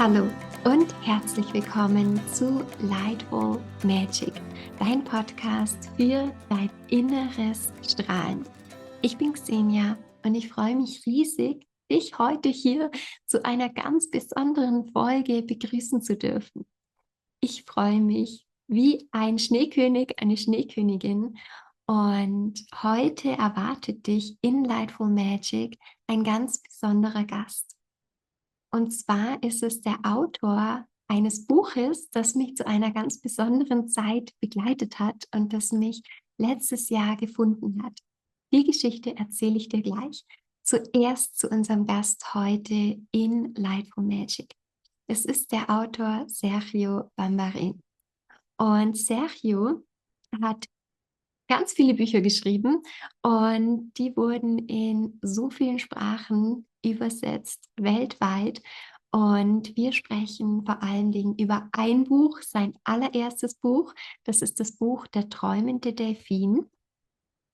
Hallo und herzlich willkommen zu Lightful Magic, dein Podcast für dein inneres Strahlen. Ich bin Xenia und ich freue mich riesig, dich heute hier zu einer ganz besonderen Folge begrüßen zu dürfen. Ich freue mich wie ein Schneekönig, eine Schneekönigin, und heute erwartet dich in Lightful Magic ein ganz besonderer Gast. Und zwar ist es der Autor eines Buches, das mich zu einer ganz besonderen Zeit begleitet hat und das mich letztes Jahr gefunden hat. Die Geschichte erzähle ich dir gleich. Zuerst zu unserem Gast heute in Lightful Magic. Es ist der Autor Sergio Bambarén. Und Sergio hat ganz viele Bücher geschrieben und die wurden in so vielen Sprachen übersetzt, weltweit. Und wir sprechen vor allen Dingen über ein Buch, sein allererstes Buch. Das ist das Buch Der träumende Delfin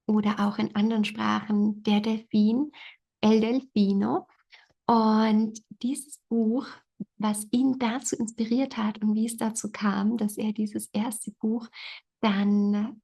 oder auch in anderen Sprachen Der Delfin, El Delfino. Und dieses Buch, was ihn dazu inspiriert hat und wie es dazu kam, dass er dieses erste Buch dann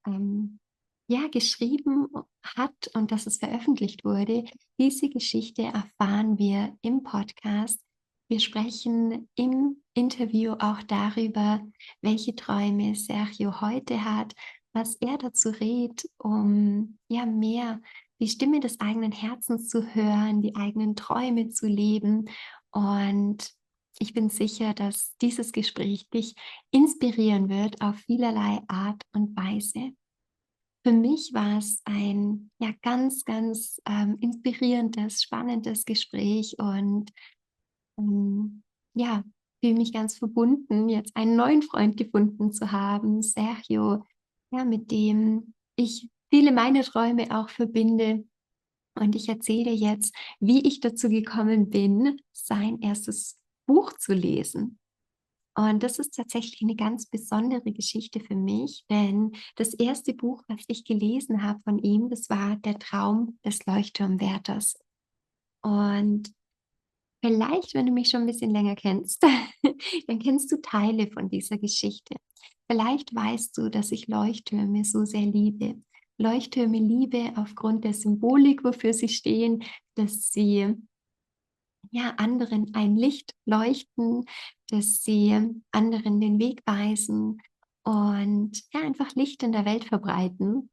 geschrieben hat und dass es veröffentlicht wurde, diese Geschichte erfahren wir im Podcast. Wir sprechen im Interview auch darüber, welche Träume Sergio heute hat, was er dazu rät, um mehr die Stimme des eigenen Herzens zu hören, die eigenen Träume zu leben. Und ich bin sicher, dass dieses Gespräch dich inspirieren wird auf vielerlei Art und Weise. Für mich war es ein ganz inspirierendes, spannendes Gespräch und ähm, ja, fühle mich ganz verbunden, jetzt einen neuen Freund gefunden zu haben, Sergio, mit dem ich viele meiner Träume auch verbinde. Und ich erzähle jetzt, wie ich dazu gekommen bin, sein erstes Buch zu lesen. Und das ist tatsächlich eine ganz besondere Geschichte für mich, denn das erste Buch, was ich gelesen habe von ihm, das war Der Traum des Leuchtturmwärters. Und vielleicht, wenn du mich schon ein bisschen länger kennst, dann kennst du Teile von dieser Geschichte. Vielleicht weißt du, dass ich Leuchttürme so sehr liebe. Leuchttürme liebe aufgrund der Symbolik, wofür sie stehen, dass sie anderen ein Licht leuchten, dass sie anderen den Weg weisen und einfach Licht in der Welt verbreiten.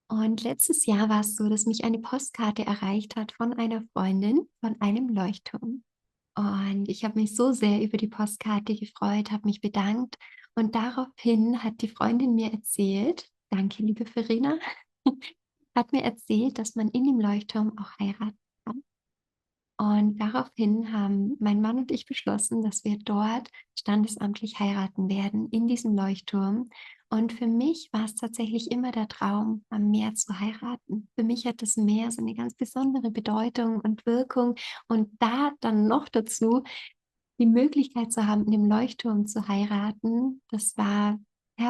Und letztes Jahr war es so, dass mich eine Postkarte erreicht hat von einer Freundin von einem Leuchtturm. Und ich habe mich so sehr über die Postkarte gefreut, habe mich bedankt. Und daraufhin hat die Freundin mir erzählt, danke liebe Verena, hat mir erzählt, dass man in dem Leuchtturm auch heiraten kann. Und daraufhin haben mein Mann und ich beschlossen, dass wir dort standesamtlich heiraten werden, in diesem Leuchtturm. Und für mich war es tatsächlich immer der Traum, am Meer zu heiraten. Für mich hat das Meer so eine ganz besondere Bedeutung und Wirkung. Und da dann noch dazu die Möglichkeit zu haben, in dem Leuchtturm zu heiraten, das war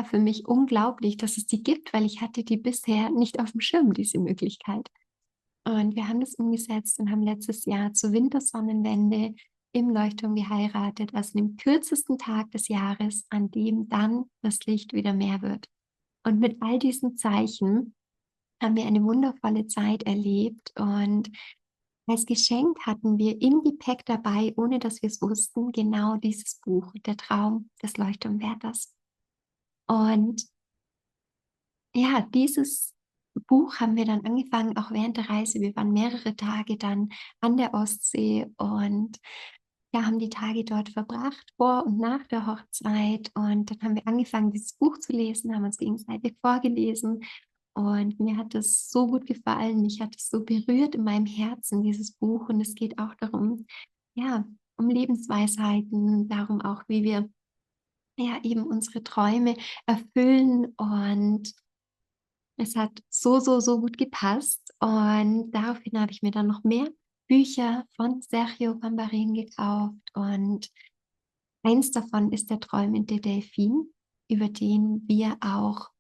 für mich unglaublich, dass es die gibt, weil ich hatte die bisher nicht auf dem Schirm, diese Möglichkeit. Und wir haben das umgesetzt und haben letztes Jahr zur Wintersonnenwende im Leuchtturm geheiratet, also dem kürzesten Tag des Jahres, an dem dann das Licht wieder mehr wird. Und mit all diesen Zeichen haben wir eine wundervolle Zeit erlebt und als Geschenk hatten wir im Gepäck dabei, ohne dass wir es wussten, genau dieses Buch, Der Traum des Leuchtturmwärters. Und dieses Buch haben wir dann angefangen, auch während der Reise. Wir waren mehrere Tage dann an der Ostsee und haben die Tage dort verbracht, vor und nach der Hochzeit. Und dann haben wir angefangen, dieses Buch zu lesen, haben uns gegenseitig vorgelesen. Und mir hat es so gut gefallen, mich hat es so berührt in meinem Herzen, dieses Buch. Und es geht auch darum, um Lebensweisheiten, darum auch, wie wir eben unsere Träume erfüllen. Und es hat so gut gepasst und daraufhin habe ich mir dann noch mehr Bücher von Sergio Bambarén gekauft und eins davon ist Der träumende Delfin, über den wir auch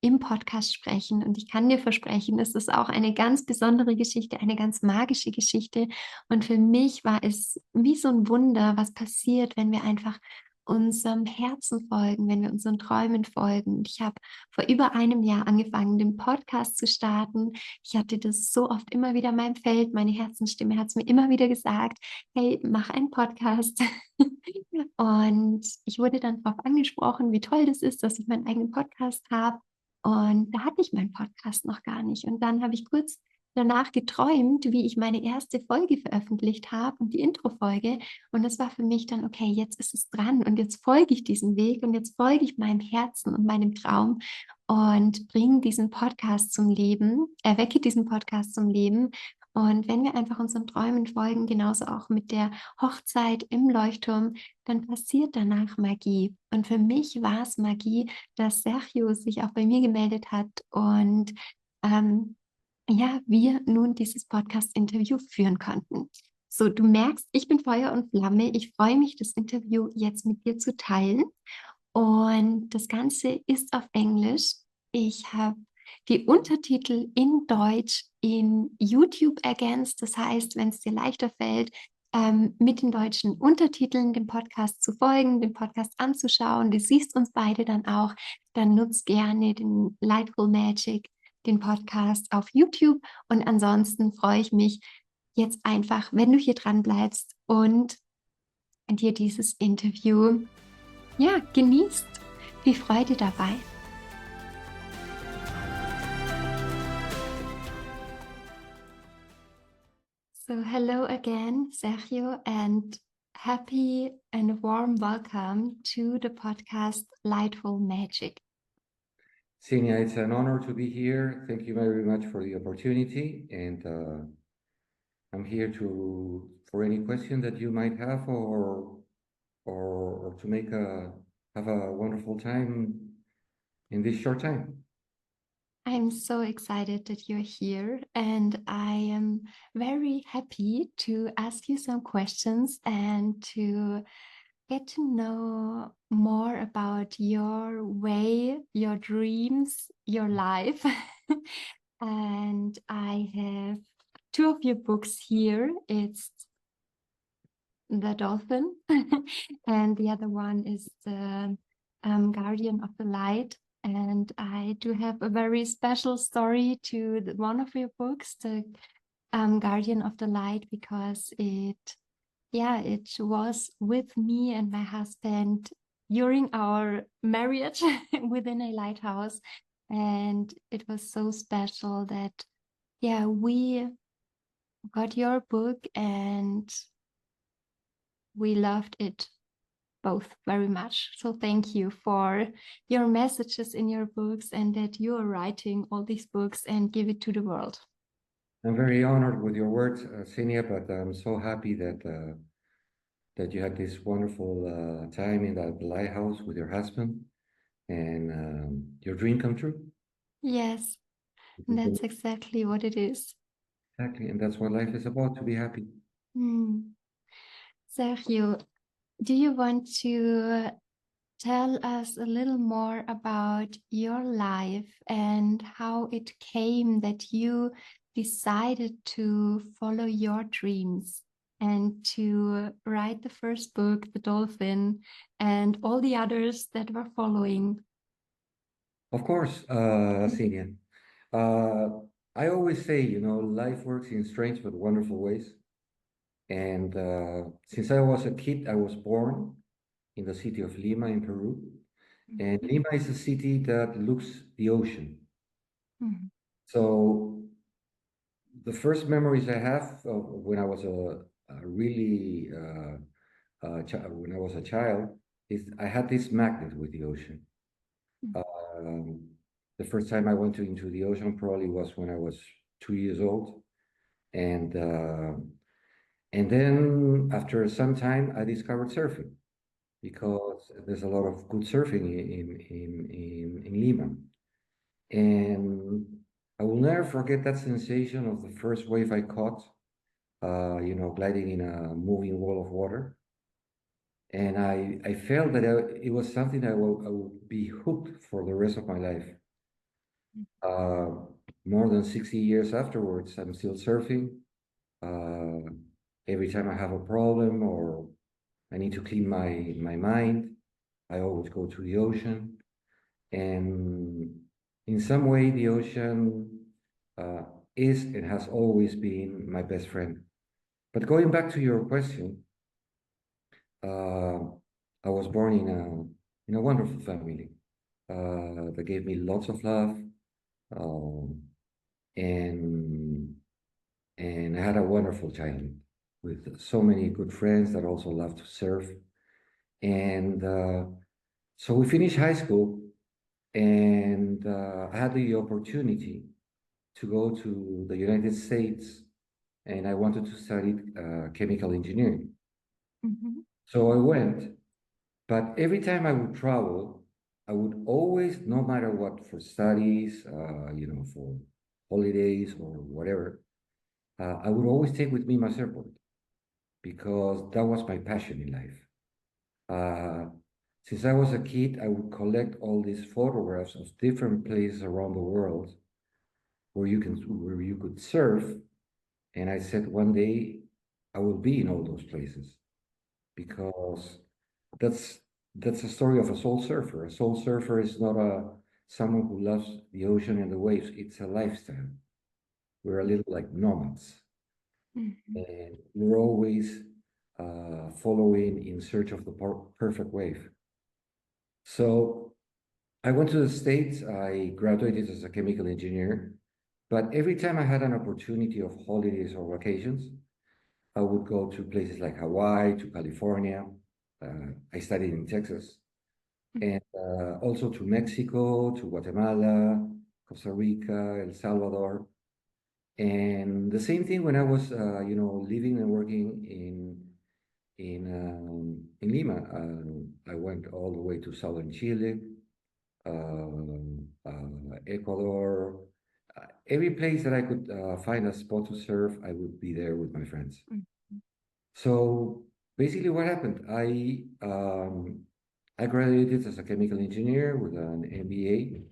im Podcast sprechen. Und ich kann dir versprechen, es ist auch eine ganz besondere Geschichte, eine ganz magische Geschichte. Und für mich war es wie so ein Wunder, was passiert, wenn wir einfach unserem Herzen folgen, wenn wir unseren Träumen folgen. Und ich habe vor über einem Jahr angefangen, den Podcast zu starten. Ich hatte das so oft immer wieder in meinem Feld. Meine Herzensstimme hat es mir immer wieder gesagt, hey, mach einen Podcast. Und ich wurde dann darauf angesprochen, wie toll das ist, dass ich meinen eigenen Podcast habe. Und da hatte ich meinen Podcast noch gar nicht. Und dann habe ich kurz danach geträumt, wie ich meine erste Folge veröffentlicht habe und die Intro-Folge. Und das war für mich dann, okay, jetzt ist es dran und jetzt folge ich diesem Weg und jetzt folge ich meinem Herzen und meinem Traum und bringe diesen Podcast zum Leben, erwecke diesen Podcast zum Leben. Und wenn wir einfach unseren Träumen folgen, genauso auch mit der Hochzeit im Leuchtturm, dann passiert danach Magie. Und für mich war es Magie, dass Sergio sich auch bei mir gemeldet hat und ähm, ja, wir nun dieses Podcast-Interview führen konnten. So, du merkst, ich bin Feuer und Flamme. Ich freue mich, das Interview jetzt mit dir zu teilen. Und das Ganze ist auf Englisch. Ich habe die Untertitel in Deutsch in YouTube ergänzt. Das heißt, wenn es dir leichter fällt, mit den deutschen Untertiteln dem Podcast zu folgen, den Podcast anzuschauen, du siehst uns beide dann auch, dann nutzt gerne den Lightful Magic, den Podcast auf YouTube. Und ansonsten freue ich mich jetzt einfach, wenn du hier dran bleibst und dir dieses Interview ja, genießt. Viel Freude dabei. So, hello again, Sergio, and happy and warm welcome to the podcast Lightful Magic. Xenia, it's an honor to be here. Thank you very much for the opportunity, and I'm here for any question that you might have, or to have a wonderful time in this short time. I'm so excited that you're here, and I am very happy to ask you some questions and to get to know more about your way, your dreams, your life. And I have two of your books here. It's The Dolphin, and the other one is the Guardian of the Light. And I do have a very special story to one of your books, the Guardian of the Light, because it was with me and my husband during our marriage within a lighthouse. And it was so special that, we got your book and we loved it both very much. So thank you for your messages in your books and that you are writing all these books and give it to the world. I'm very honored with your words, Xenia, but I'm so happy that you had this wonderful time in that lighthouse with your husband, and your dream come true. Yes, that's exactly what it is. Exactly, and that's what life is about, to be happy. Sergio, do you want to tell us a little more about your life and how it came that you decided to follow your dreams and to write the first book, The Dolphin, and all the others that were following? Of course, Xenia. I always say, life works in strange but wonderful ways. And since I was a kid, I was born in the city of Lima in Peru. And Lima is a city that looks the ocean. Mhm. So the first memories I have of when I was when I was a child is I had this magnet with the ocean. Um, the first time I went into the ocean probably was when I was 2 years old. And then after some time, I discovered surfing because there's a lot of good surfing in Lima. And I will never forget that sensation of the first wave I caught, gliding in a moving wall of water. And I felt that it was something I would be hooked for the rest of my life. Uh, More than 60 years afterwards, I'm still surfing. Uh, every time I have a problem or I need to clean my mind, I always go to the ocean. And in some way, the ocean uh, is and has always been my best friend. But going back to your question, uh, I was born in a wonderful family that gave me lots of love, um, and I had a wonderful childhood with so many good friends that also loved to surf. And so we finished high school, and I had the opportunity to go to the United States, and I wanted to study chemical engineering. Mhm. So I went, but every time I would travel, I would always, no matter what, for studies, for holidays or whatever, I would always take with me my surfboard because that was my passion in life. Uh, since I was a kid, I would collect all these photographs of different places around the world where you could surf, and I said one day I will be in all those places because that's that's a story of a soul surfer. A soul surfer is not a someone who loves the ocean and the waves. It's a lifestyle. We're a little like nomads, Mhm. and we're always following in search of the perfect wave. So I went to the States. I graduated as a chemical engineer, but every time I had an opportunity of holidays or vacations, I would go to places like Hawaii, to California. I studied in Texas, and also to Mexico, to Guatemala, Costa Rica, El Salvador. And the same thing when I was, living and working in Lima. I went all the way to southern Chile, Ecuador. Every place that I could find a spot to surf, I would be there with my friends. Mhm. So basically, what happened? I graduated as a chemical engineer with an MBA,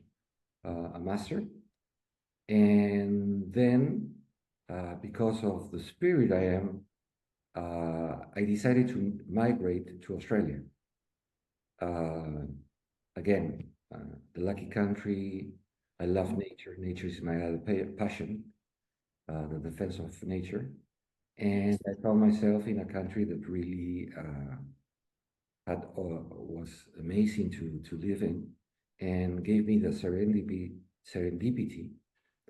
a master, and then because of the spirit I am, I decided to migrate to Australia. Uh, Again, the lucky country. I love nature. Nature is my other passion, the defense of nature. And I found myself in a country that really was amazing to live in, and gave me the serendipity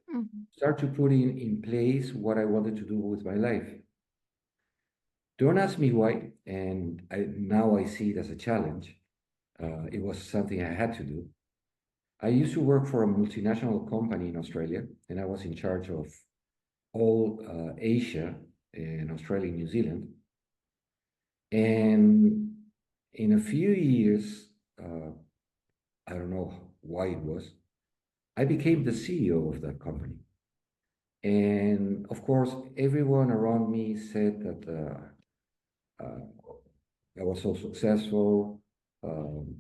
Mhm. start to put in place what I wanted to do with my life. Don't ask me why, and now I see it as a challenge. It was something I had to do. I used to work for a multinational company in Australia, and I was in charge of all Asia and Australia and New Zealand. And in a few years, uh, I don't know why it was, I became the CEO of that company. And of course, everyone around me said that I was so successful, um,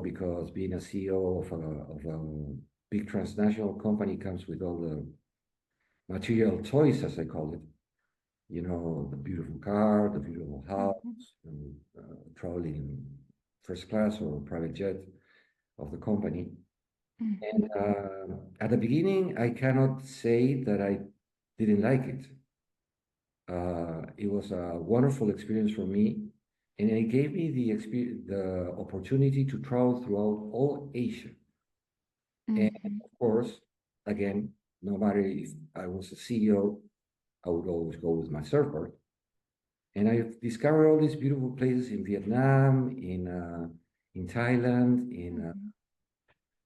because being a CEO of a big transnational company comes with all the material toys, as I call it. The beautiful car, the beautiful Mhm. house, traveling in first class or private jet of the company. And Mhm. at the beginning, I cannot say that I didn't like it. It was a wonderful experience for me, and it gave me the opportunity to travel throughout all Asia. And Mhm. of course, again, no matter if I was a CEO, I would always go with my surfboard. And I discovered all these beautiful places in Vietnam, in Thailand, in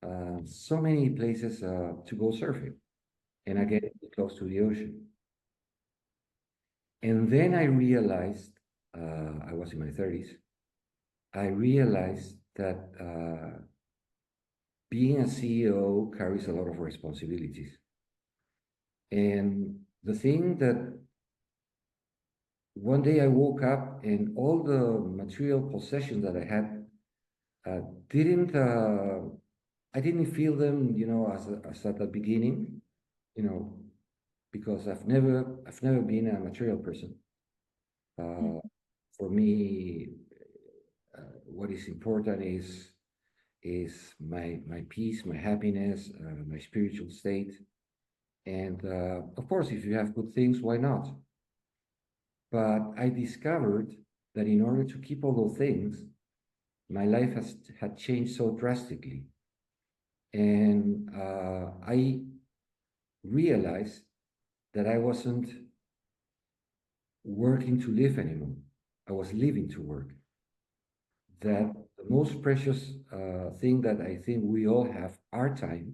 Mhm. so many places to go surfing. And again, Mhm. close to the ocean. And then I realized, I was in my 30s, I realized that being a CEO carries a lot of responsibilities. And the thing that one day I woke up and all the material possessions that I had didn't, I didn't feel them, as at the beginning, you know, because I've never been a material person. Mhm. For me, what is important is my peace, my happiness, my spiritual state, and of course, if you have good things, why not? But I discovered that in order to keep all those things, my life had changed so drastically, and I realized that I wasn't working to live anymore. I was living to work. That the most precious thing that I think we all have, our time,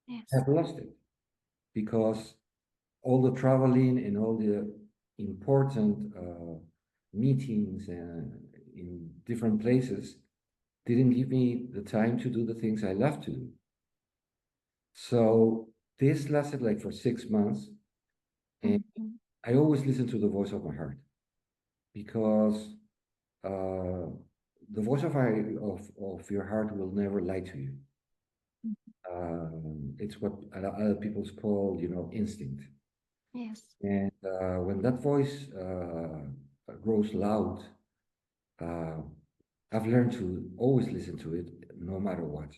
Yes. have lost it because all the traveling and all the important meetings in different places didn't give me the time to do the things I love to do. So this lasted like for 6 months, and Mhm. I always listen to the voice of my heart because uh, the voice of your heart will never lie to you. It's what other people call, instinct. Yes. And when that voice grows loud, uh, I've learned to always listen to it no matter what.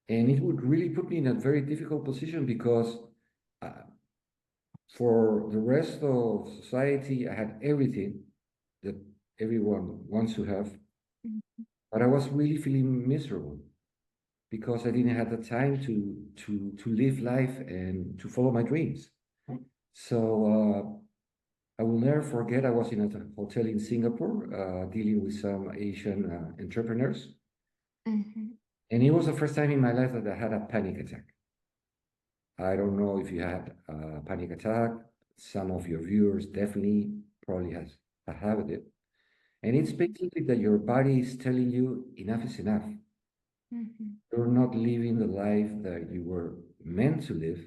And it would really put me in a very difficult position because uh, for the rest of society, I had everything that everyone wants to have, Mhm. but I was really feeling miserable because I didn't have the time to live life and to follow my dreams. So I will never forget. I was in a hotel in Singapore dealing with some Asian entrepreneurs, Mhm. and it was the first time in my life that I had a panic attack. I don't know if you had a panic attack. Some of your viewers definitely probably have it. And it's Mhm. basically that your body is telling you enough is enough. Mhm. You're not living the life that you were meant to live,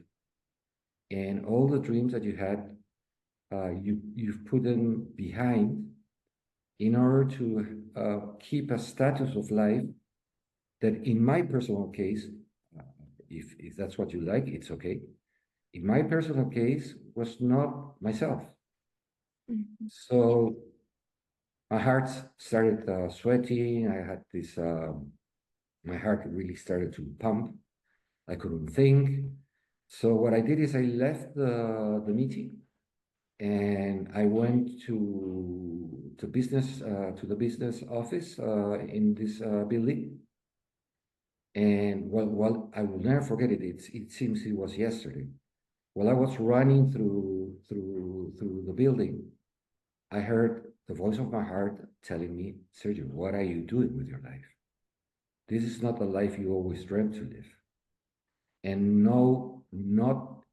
and all the dreams that you had, you've put them behind in order to keep a status of life that, in my personal case, uh, if that's what you like, it's okay. In my personal case, was not myself. Mhm. Yes. So my heart started sweating. I had this. My heart really started to pump. I couldn't think. So what I did is I left the meeting and I went to the business office in this building. And well, I will never forget it. It seems it was yesterday. While I was running through the building, I heard the voice of my heart telling me, Sergio, what are you doing with your life? This is not the life you always dreamt to live. And no, not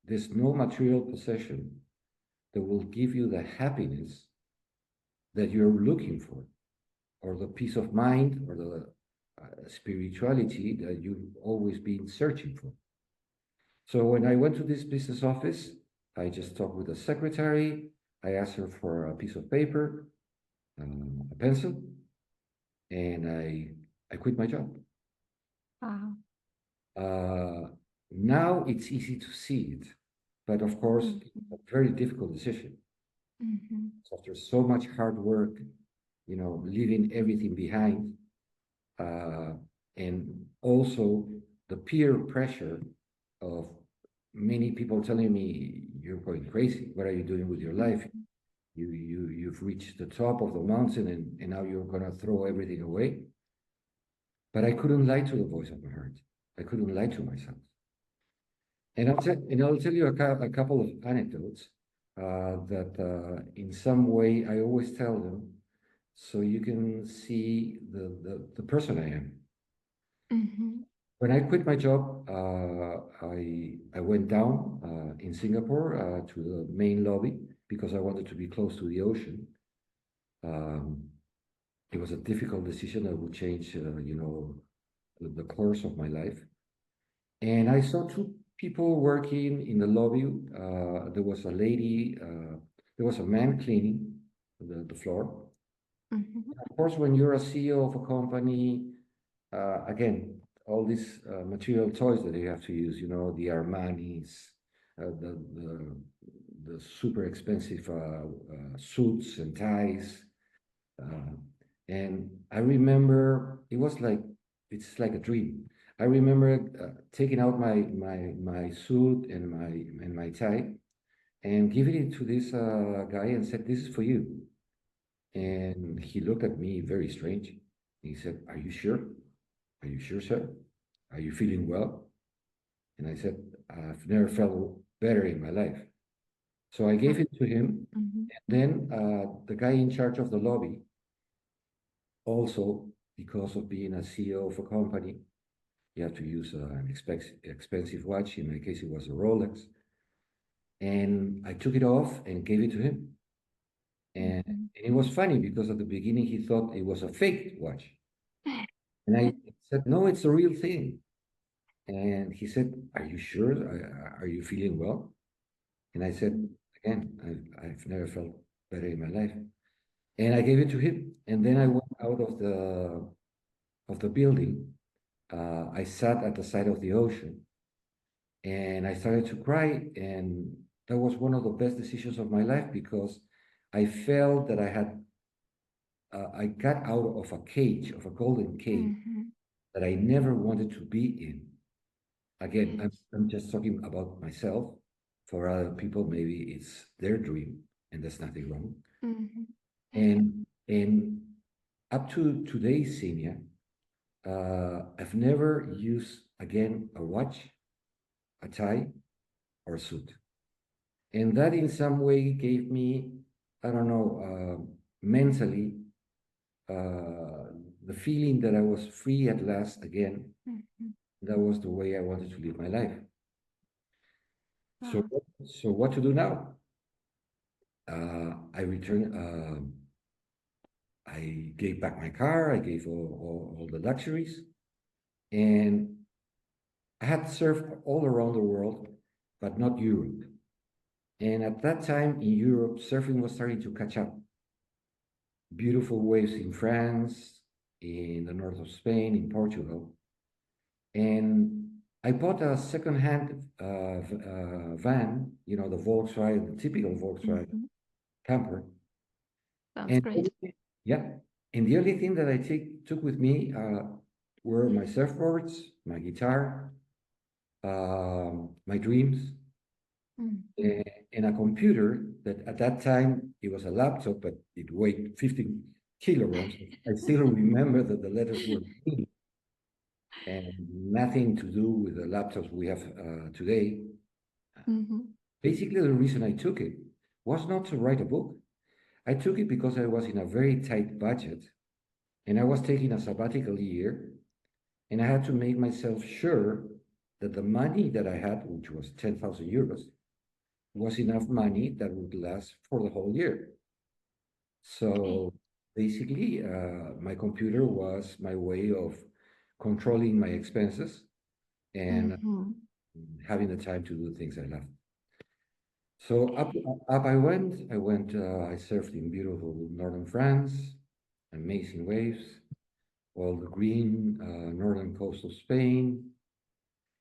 there's no material possession that will give you the happiness that you're looking for, or the peace of mind, or the spirituality that you've always been searching for. So when I went to this business office, I just talked with the secretary. I asked her for a piece of paper, a pencil, and I quit my job. Wow. Uh, Now it's easy to see it, but of course, it's a Mhm. very difficult decision. Mhm. So after so much hard work, leaving everything behind, uh, and also the peer pressure of many people telling me, "You're going crazy. What are you doing with your life? Mhm. You've reached the top of the mountain, and now you're gonna throw everything away." But I couldn't lie to the voice of my heart. I couldn't lie to myself. And I'll tell you a couple of anecdotes that in some way I always tell them so you can see the person I am. Mhm. When I quit my job, I went down in Singapore to the main lobby because I wanted to be close to the ocean. Um, it was a difficult decision that would change, the course of my life. And I saw two people working in the lobby. There was a lady, there was a man cleaning the floor. Mhm. Of course, when you're a CEO of a company, again, all these material toys that you have to use, the Armanis, the super expensive suits and ties. Uh, and I remember it's like a dream. I remember taking out my suit and my tie and giving it to this guy and said, "This is for you." And he looked at me very strange. He said, "Are you sure? Are you sure, sir? Are you feeling well?" And I said, "I've never felt better in my life." So I gave it to him. Mm-hmm. And then the guy in charge of the lobby, also because of being a CEO of a company, you have to use an expensive watch. In my case, it was a Rolex. And I took it off and gave it to him. And it was funny because at the beginning he thought it was a fake watch. And I said, "No, it's a real thing." And he said, "Are you sure? Are you feeling well?" And I said, "Again, I've never felt better in my life." And I gave it to him. And then I went out of the building. I sat at the side of the ocean and I started to cry. And that was one of the best decisions of my life because I felt that I got out of a cage, of a golden cage that I never wanted to be in. Again, I'm just talking about myself. For other people, maybe it's their dream, and there's nothing wrong. And up to today, Senior, I've never used again a watch, a tie, or a suit. And that in some way gave me, I don't know, mentally, the feeling that I was free at last again. That was the way I wanted to live my life. So what to do now? I returned. I gave back my car. I gave all the luxuries, and I had surfed all around the world, but not Europe. And at that time in Europe, surfing was starting to catch up. Beautiful waves in France, in the north of Spain, in Portugal. And I bought a second-hand van, the Volkswagen, the typical Volkswagen camper. Sounds great. Yeah. And the only thing that I took with me were my surfboards, my guitar, my dreams, and a computer that at that time it was a laptop, but it weighed 15 kilograms. I still remember that the letters were green and nothing to do with the laptops we have today. Basically, the reason I took it was not to write a book. I took it because I was in a very tight budget and I was taking a sabbatical year and I had to make myself sure that the money that I had, which was 10,000 euros, was enough money that would last for the whole year. So basically, my computer was my way of controlling my expenses and having the time to do things I love. So up I went. I surfed in beautiful northern France, amazing waves, all the green northern coast of Spain.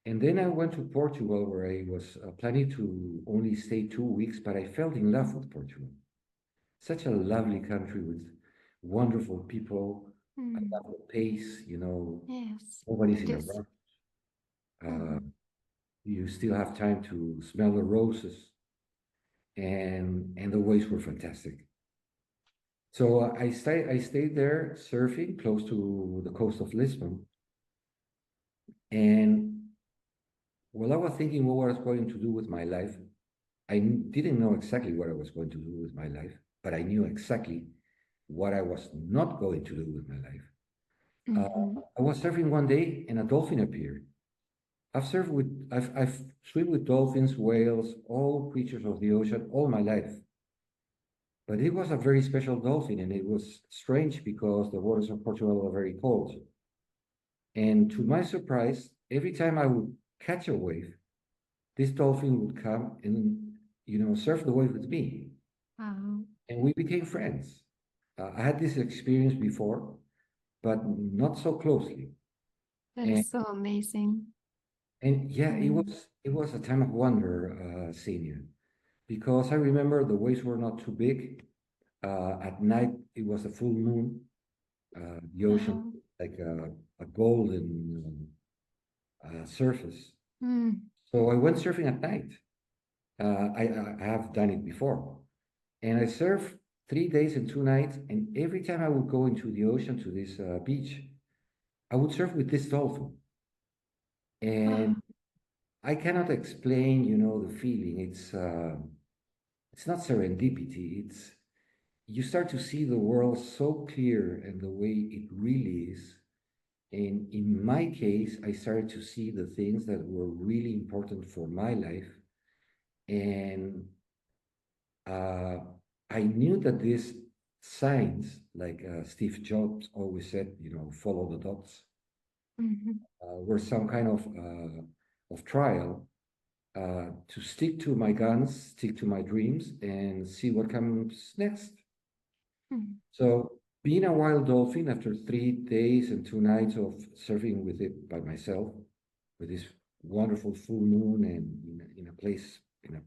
And then I went to Portugal, where I was planning to only stay 2 weeks, but I fell in love with Portugal. Such a lovely country with wonderful people, a love of pace, Yes. nobody's in a rush. You still have time to smell the roses, and the waves were fantastic. So I stayed there surfing close to the coast of Lisbon, and while I was thinking what I was going to do with my life, I didn't know exactly what I was going to do with my life, but I knew exactly what I was not going to do with my life. I was surfing one day and a dolphin appeared. I've swim with dolphins, whales, all creatures of the ocean all my life. But it was a very special dolphin, and it was strange because the waters of Portugal are very cold. And to my surprise, every time I would catch a wave, this dolphin would come and, surf the wave with me. And we became friends. I had this experience before, but not so closely. That And is so amazing. yeah, Mm. it was a time of wonder, senior, because I remember the waves were not too big. At night, it was a full moon. The ocean Wow. like a golden surface. Mm. So I went surfing at night. I have done it before, and I surfed 3 days and 2 nights. And every time I would go into the ocean to this beach, I would surf with this dolphin. And Wow. I cannot explain, you know, the feeling. It's not serendipity. It's you start to see the world so clear and the way it really is. And in my case, I started to see the things that were really important for my life. And uh, I knew that these signs, like Steve Jobs always said, you know, follow the dots, Mhm. were some kind of trial to stick to my guns, stick to my dreams, and see what comes next. Mm. So, being a wild dolphin after 3 days and 2 nights of surfing with it by myself, with this wonderful full moon and in a place in a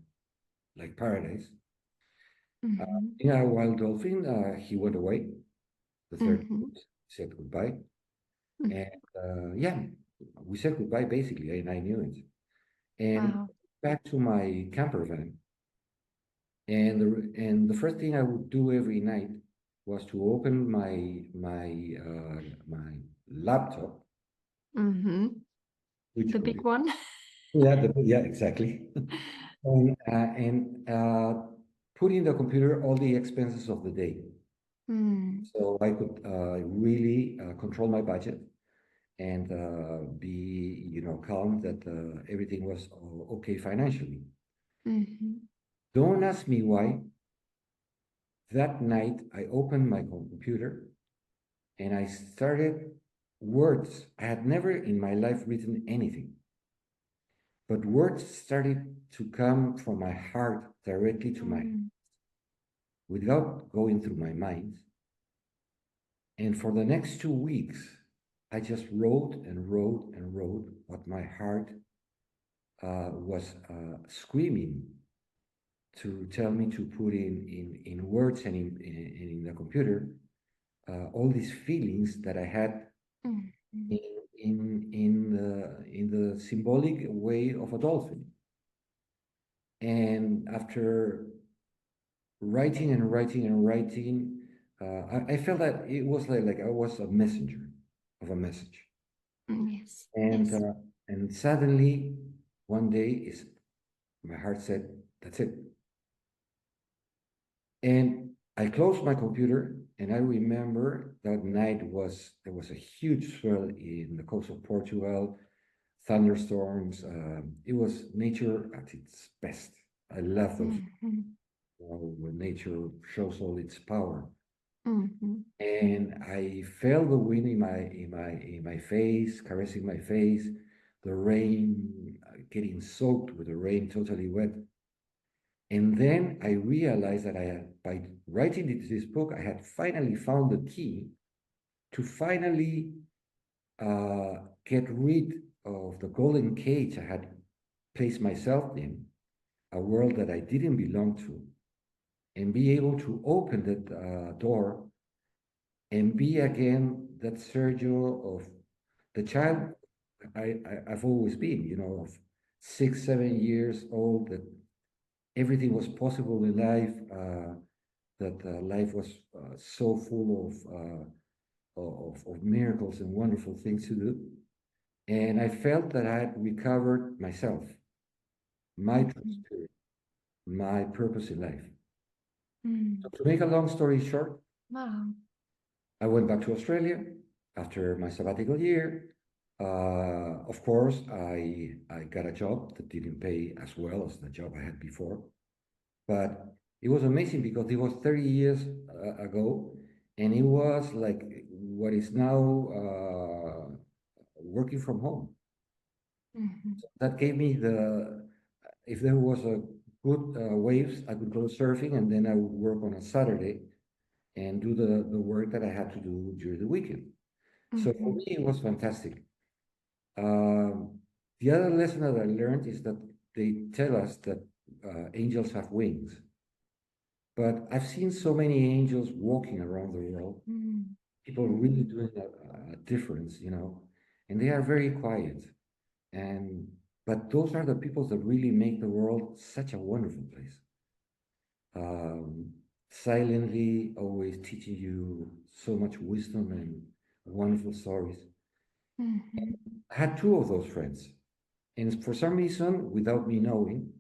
like paradise. Mhm. Being a wild dolphin, he went away. The third Mhm. said goodbye, Mm. and yeah, we said goodbye basically, and I knew it. And Wow. back to my camper van, and the first thing I would do every night was to open my laptop, Mhm. which The big one. yeah, yeah, exactly, and put in the computer all the expenses of the day, Mm. so I could really control my budget and be, you know, calm that everything was okay financially. Mhm. Don't ask me why. That night, I opened my computer and I started words. I had never in my life written anything, but words started to come from my heart directly to my Mm. without going through my mind. And for the next 2 weeks, I just wrote and wrote and wrote what my heart was screaming to tell me to put in words and in the computer all these feelings that I had Mhm. in in the symbolic way of a dolphin. And after writing and writing and writing, I felt that it was like I was a messenger of a message. Mm. Yes. And Yes. and suddenly one day is my heart said, "That's it." And I closed my computer, and I remember that night was there was a huge swell in the coast of Portugal, thunderstorms. It was nature at its best. I love those, Mhm. you know, when nature shows all its power. Mhm. And I felt the wind in my face, caressing my face, the rain, getting soaked with the rain, totally wet. And then I realized that I had, by writing this book, I had finally found the key to finally get rid of the golden cage I had placed myself in, a world that I didn't belong to, and be able to open that door and be again that Sergio of the child I've always been, you know, of 6, 7 years old, that everything was possible in life. That life was so full of miracles and wonderful things to do. And I felt that I had recovered myself, my true Mhm. spirit, my purpose in life. So Mm. to make a long story short, Wow. I went back to Australia after my sabbatical year. Of course, I got a job that didn't pay as well as the job I had before, but it was amazing because it was 30 years ago, and it was like what is now working from home. Mhm. That gave me if there was a good waves, I could go surfing, and then I would work on a Saturday and do the work that I had to do during the weekend. So for me, Mhm. it was fantastic. The other lesson that I learned is that they tell us that angels have wings. But I've seen so many angels walking around the world, people really doing a difference, and they are very quiet. But those are the people that really make the world such a wonderful place. Silently, always teaching you so much wisdom and wonderful stories. I had two of those friends, and for some reason, without me knowing,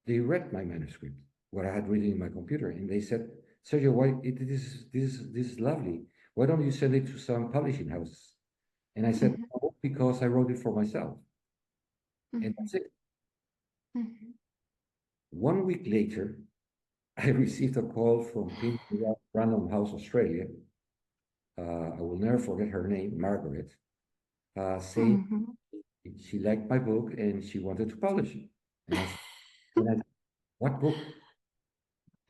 they read my manuscript, what I had written in my computer, and they said, "Sergio, this is lovely. Why don't you send it to some publishing houses?" And I said, "Oh, because I wrote it for myself." And that's it. 1 week later, I received a call from Random House Australia. I will never forget her name, Margaret, saying she liked my book and she wanted to publish it. And I said, "What book?"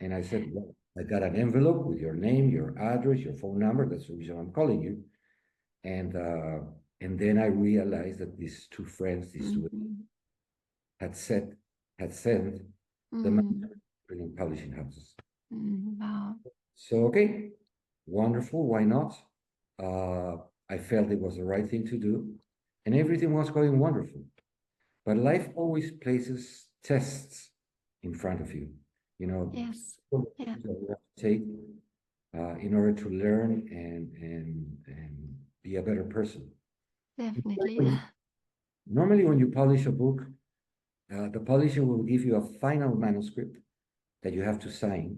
And I said, "Well, I got an envelope with your name, your address, your phone number. That's the reason I'm calling you." And and then I realized that these two friends, these two had said had sent the manuscript in publishing houses. Wow. So okay, wonderful. Why not? I felt it was the right thing to do, and everything was going wonderful. But life always places tests in front of you. Yes. Yeah. That you have to take in order to learn and be a better person. Definitely. Normally, when you publish a book, the publisher will give you a final manuscript that you have to sign,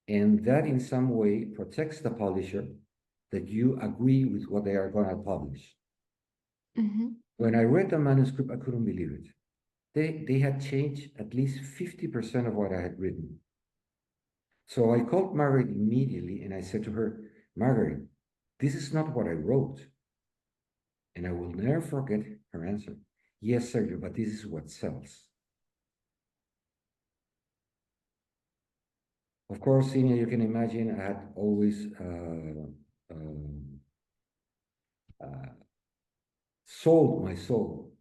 and that in some way protects the publisher that you agree with what they are going to publish. When I read the manuscript, I couldn't believe it. They had changed at least 50% of what I had written. So I called Margaret immediately and I said to her, "Margaret, this is not what I wrote." And I will never forget her answer. "Yes, Sergio, but this is what sells." Of course, Sina, you can imagine I had always sold my soul,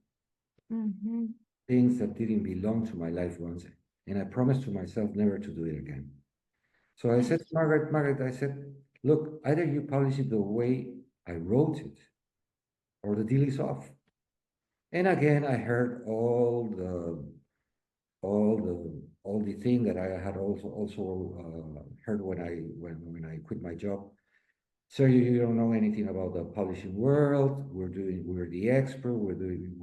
things that didn't belong to my life once. And I promised to myself never to do it again. So I said, Margaret, I said, "Look, either you publish it the way I wrote it, or the deal is off." And again, I heard all the thing that I had also heard when I quit my job. "So you don't know anything about the publishing world. We're the expert.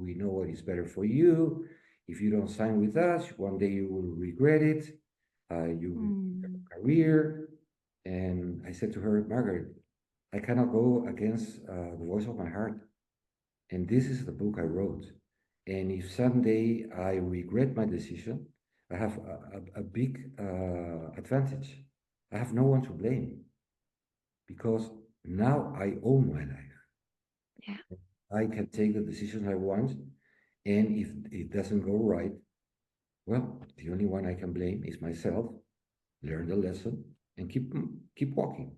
We know what is better for you. If you don't sign with us, one day you will regret it. Your career." And I said to her, "Margaret, I cannot go against the voice of my heart. And this is the book I wrote. And if someday I regret my decision, I have a big advantage. I have no one to blame because now I own my life. Yeah. I can take the decisions I want. And if it doesn't go right, well, the only one I can blame is myself. Learn the lesson and keep walking."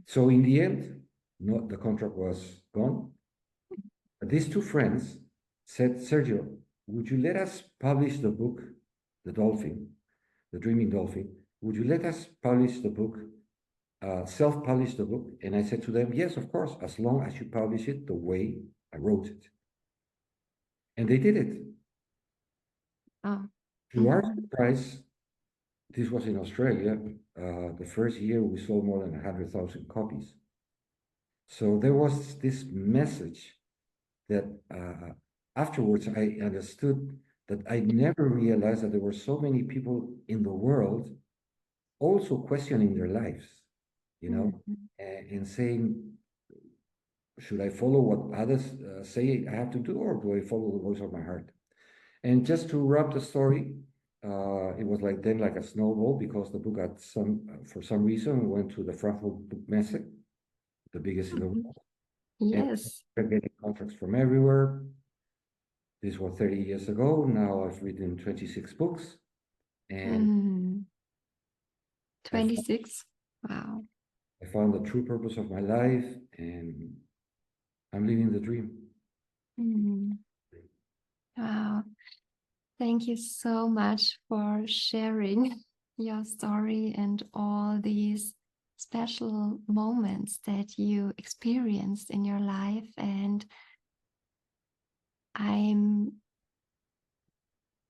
So in the end, no, the contract was gone. But these two friends said, "Sergio, would you let us publish the book, The Dolphin, The Dreaming Dolphin? Would you let us publish the book, self-publish the book?" And I said to them, "Yes, of course, as long as you publish it the way I wrote it." And they did it. Oh. To our surprise, this was in Australia. The first year we sold more than 100,000 copies. So there was this message that afterwards I understood that I never realized that there were so many people in the world also questioning their lives, and saying, "Should I follow what others say I have to do, or do I follow the voice of my heart?" And just to wrap the story, it was like a snowball, because the book for some reason, went to the Frankfurt Book Messe, the biggest in the world. And Yes. we're getting contracts from everywhere. This was 30 years ago. Now I've written 26 books, and 26. Wow. I found the true purpose of my life, and I'm living the dream. Mm. Wow. Thank you so much for sharing your story and all these special moments that you experienced in your life. And I'm,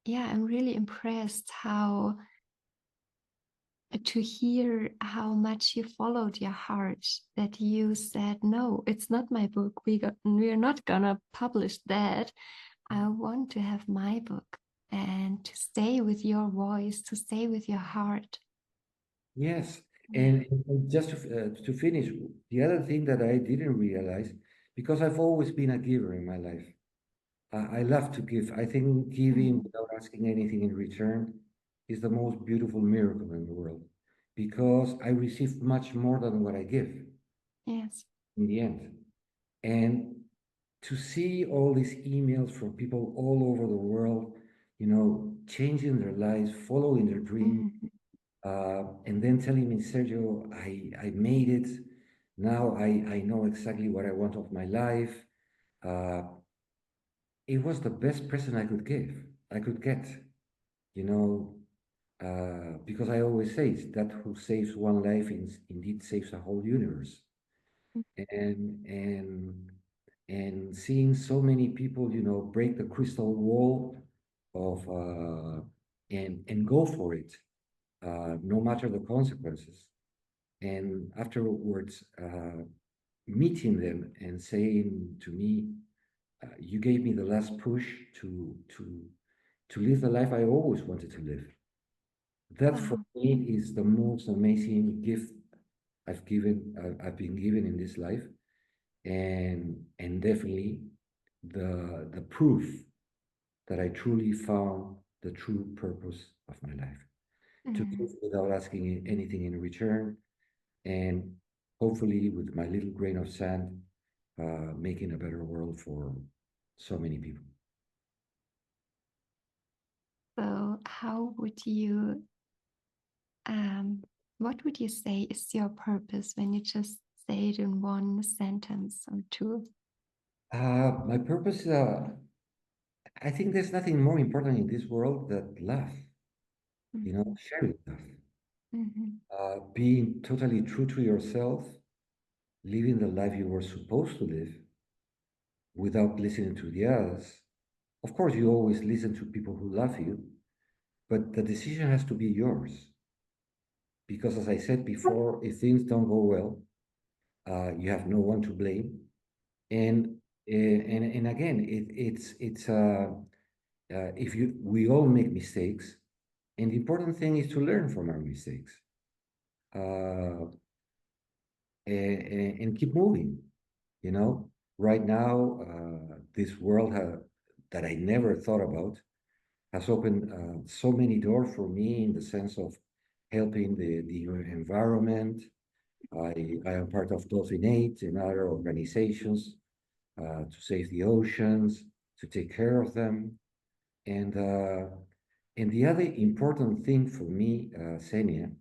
yeah, I'm really impressed how to hear how much you followed your heart, that you said, no, it's not my book. We're not gonna publish that. I want to have my book and to stay with your voice, to stay with your heart. Yes, Yeah. and just to finish, the other thing that I didn't realize, because I've always been a giver in my life. I love to give. I think giving Mhm. without asking anything in return is the most beautiful miracle in the world, because I receive much more than what I give Yes. in the end. And to see all these emails from people all over the world, changing their lives, following their dream, Mhm. and then telling me, Sergio, I made it. Now I know exactly what I want of my life. Uh, it was the best present I could get, you know, because I always say that who saves one life indeed saves a whole universe. And and and seeing so many people, break the crystal wall of and go for it, no matter the consequences. And afterwards, meeting them and saying to me, "You gave me the last push to live the life I always wanted to live." That for Wow. me is the most amazing gift I've been given in this life, and definitely the proof that I truly found the true purpose of my life, to give Mhm. without asking anything in return, and hopefully with my little grain of sand, making a better world for so many people. So, how would you, what would you say is your purpose when you just say it in one sentence or two? My purpose, I think there's nothing more important in this world than love, Mhm. sharing love, Mhm. being totally true to yourself, living the life you were supposed to live without listening to the others. Of course, you always listen to people who love you, but the decision has to be yours. Because as I said before, if things don't go well, you have no one to blame. And and again, it's if you we all make mistakes, and the important thing is to learn from our mistakes, uh, and keep moving. You know, right now, this world that I never thought about has opened so many doors for me in the sense of helping the environment. I am part of Dolphin Aid and other organizations to save the oceans, to take care of them. And, uh, and the other important thing for me, Senia,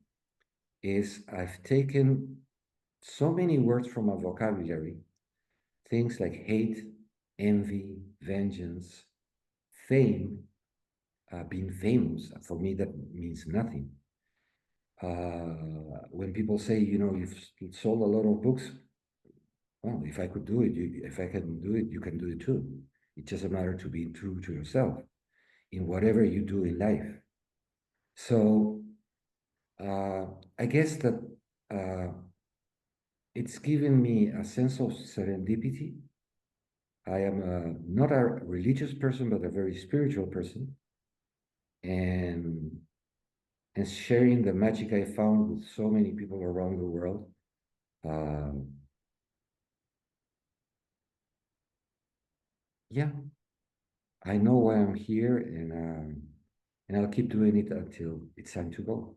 is I've taken so many words from my vocabulary, things like hate, envy, vengeance, fame, being famous. For me, that means nothing. When people say, you've sold a lot of books, well, if I could do it, if I can do it, you can do it too. It's just a matter to be true to yourself in whatever you do in life. So uh, I guess that uh, it's given me a sense of serendipity. I am not a religious person, but a very spiritual person, and sharing the magic I found with so many people around the world. Um, yeah, I know why I'm here, and I'll keep doing it until it's time to go.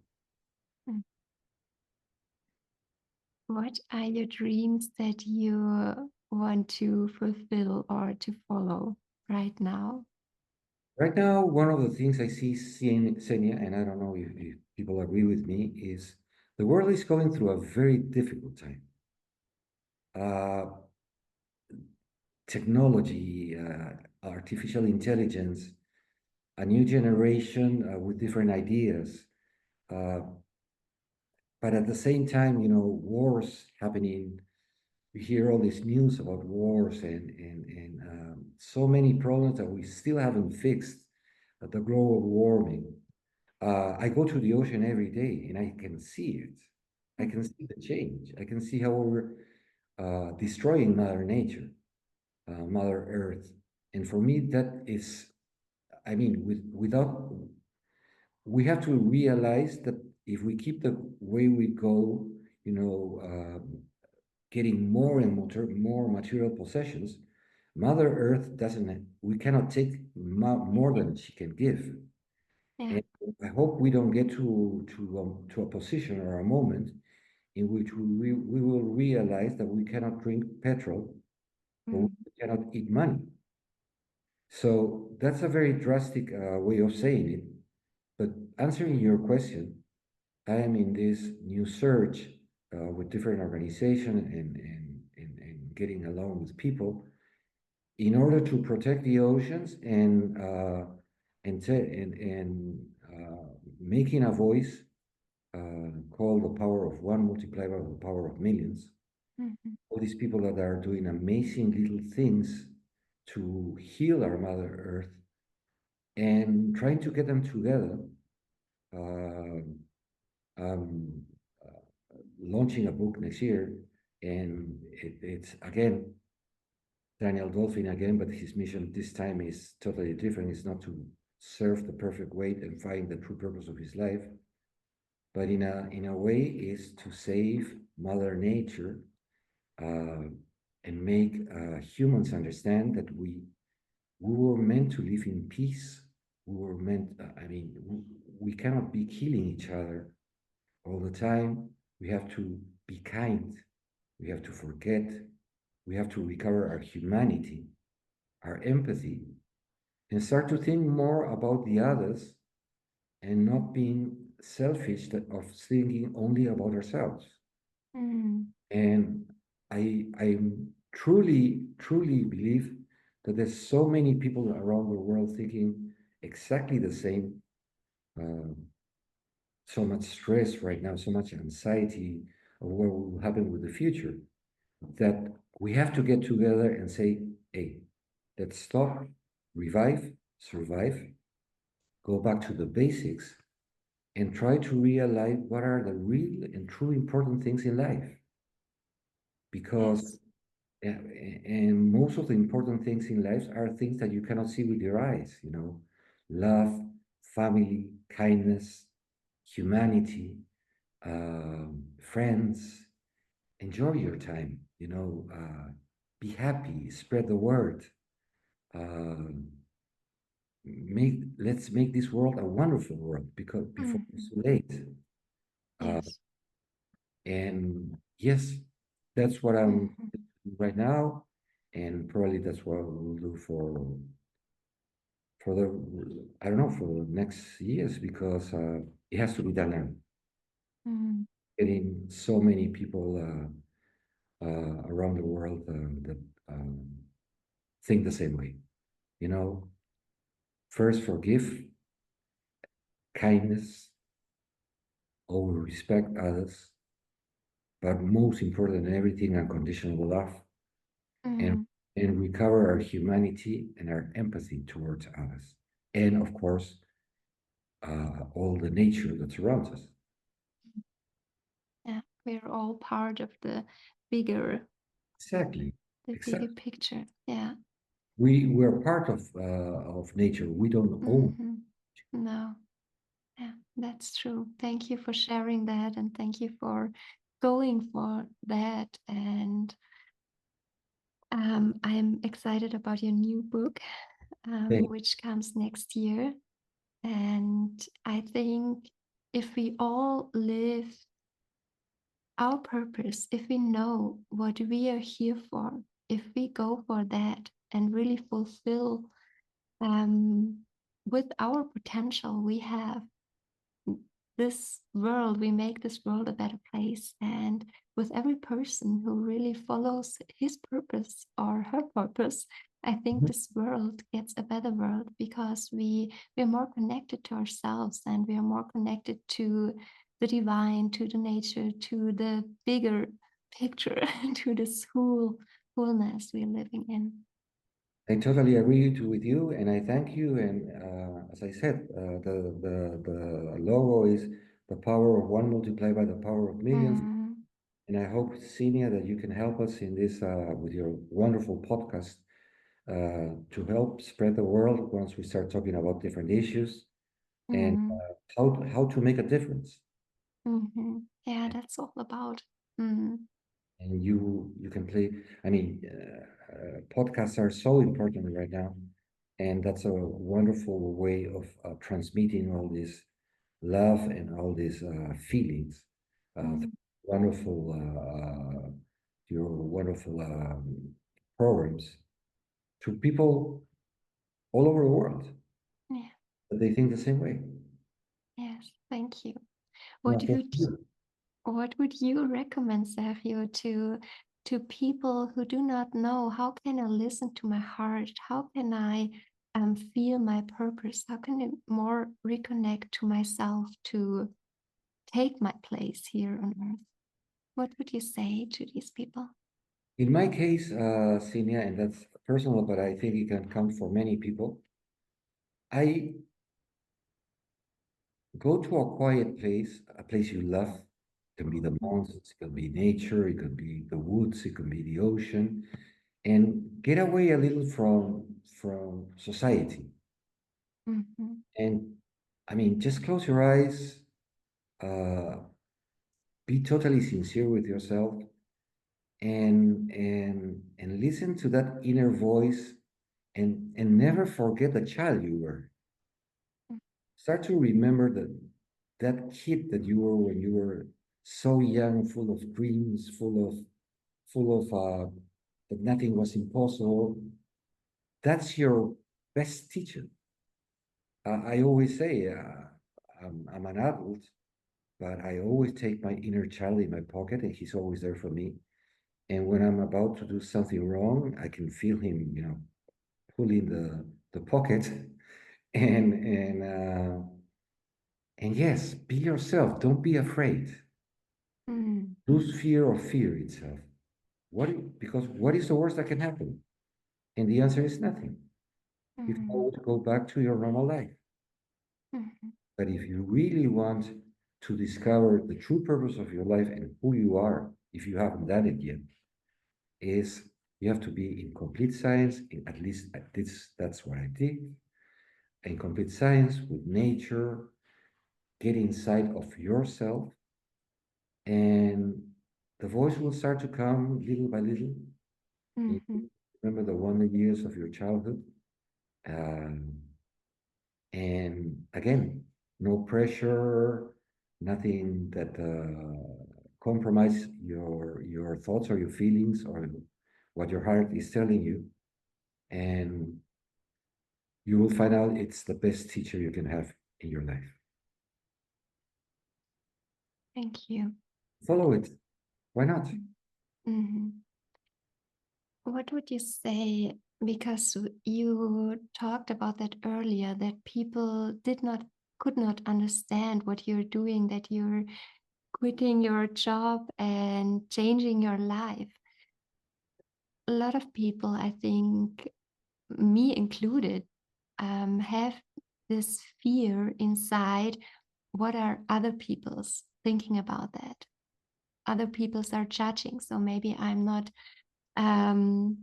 Mm. What are your dreams that you want to fulfill or to follow right now? Right now, one of the things I see, Senia, and I don't know if people agree with me, is the world is going through a very difficult time. Uh, technology, artificial intelligence, a new generation with different ideas. Uh, but at the same time, wars happening. We hear all this news about wars and so many problems that we still haven't fixed. The global warming. I go to the ocean every day and I can see it. I can see the change. I can see how we're destroying Mother Nature, Mother Earth. And for me, that is, I mean, without, we have to realize that if we keep the way we go, getting more and more material possessions, Mother Earth doesn't, we cannot take more than she can give. Yeah. And I hope we don't get to a position or a moment in which we will realize that we cannot drink petrol or we cannot eat money. So that's a very drastic way of saying it. But answering your question, I am in this new search with different organizations and getting along with people in order to protect the oceans and making a voice called the power of one multiplied by the power of millions. Mm-hmm. All these people that are doing amazing little things to heal our Mother Earth and trying to get them together. Uh, um, Launching a book next year, and it's again Daniel Dolphin again, but his mission this time is totally different. It's not to serve the perfect weight and find the true purpose of his life, but in a way is to save Mother Nature and make humans understand that we were meant to live in peace. We were meant. We cannot be killing each other all the time. We have to be kind. We have to forget. We have to recover our humanity, our empathy, and start to think more about the others and not being selfish of thinking only about ourselves. Mm. And I truly believe that there's so many people around the world thinking exactly the same. Uh, so much stress right now, so much anxiety of what will happen with the future, that we have to get together and say, hey, let's stop, revive, survive, go back to the basics, and try to realize what are the real and true important things in life. Because, Yes. and most of the important things in life are things that you cannot see with your eyes, love, family, kindness, humanity, friends. Enjoy your time, be happy, spread the word. Um, let's make this world a wonderful world because before it's too late. Uh, Yes. and yes, that's what I'm Mm-hmm. doing right now, and probably that's what we'll do for the I don't know for the next years because it has to be done now. Mm. Getting so many people around the world that think the same way. You know, first forgive, kindness, always respect others, but most important than everything, unconditional love, and Mm. and recover our humanity and our empathy towards others, and of course, all the nature that surrounds us. Yeah, we're all part of bigger, Exactly, the bigger exactly. picture. Yeah. We're part of nature. We don't own. Mm-hmm. No. Yeah, that's true. Thank you for sharing that, and thank you for going for that. And I'm excited about your new book, Thing. which comes next year. And I think if we all live our purpose, if we know what we are here for, if we go for that and really fulfill um, with our potential we have, this world, we make this world a better place. And with every person who really follows his purpose or her purpose, I think this world gets a better world because we're more connected to ourselves and we are more connected to the divine, to the nature, to the bigger picture, to this wholeness we're living in. I totally agree with you, and I thank you. And as I said, the logo is the power of one multiplied by the power of millions. Mm, And I hope, Senia, that you can help us in this with your wonderful podcast to help spread the world once we start talking about different issues and mm, how to make a difference. yeah, that's all about. Mm, And you can play. I mean, podcasts are so important right now, and that's a wonderful way of transmitting all this love and all these feelings. mm, Wonderful, your wonderful programs to people all over the world. yeah, That they think the same way. yes, thank you. No, What thank would you. what would you recommend, Sergio, to people who do not know how can I listen to my heart? How can I feel my purpose? How can I more reconnect to myself to take my place here on earth? What would you say to these people? In my case, Senia, and that's personal, but I think it can come for many people. I go to a quiet place, a place you love. It can be the mountains, it can be nature, it can be the woods, it can be the ocean, and get away a little from society. Mm-hmm. And I mean, just close your eyes, uh, be totally sincere with yourself, and listen to that inner voice, and never forget the child you were. Start to remember that kid that you were when you were so young, full of dreams, full of that nothing was impossible. That's your best teacher. I always say I'm an adult, but I always take my inner child in my pocket, and he's always there for me. And when I'm about to do something wrong, I can feel him, pulling the pocket, and yes, be yourself. Don't be afraid. Mm-hmm. Lose fear of fear itself. Because what is the worst that can happen? And the answer is nothing. You can Mm-hmm. always go back to your normal life. Mm-hmm. But if you really want to discover the true purpose of your life and who you are, if you haven't done it yet, is you have to be in complete science, at least that's what I did, in complete science with nature, get inside of yourself, and the voice will start to come little by little. You Mm-hmm. remember the wonder years of your childhood. Um, and again, no pressure, nothing that compromise your thoughts or your feelings or what your heart is telling you. And you will find out it's the best teacher you can have in your life. Thank you. Follow it. Why not? Mm-hmm. What would you say? Because you talked about that earlier, that people could not understand what you're doing, that you're quitting your job and changing your life. A lot of people, I think, me included, have this fear inside. What are other people's thinking about that? Other people's are judging. So maybe I'm not um,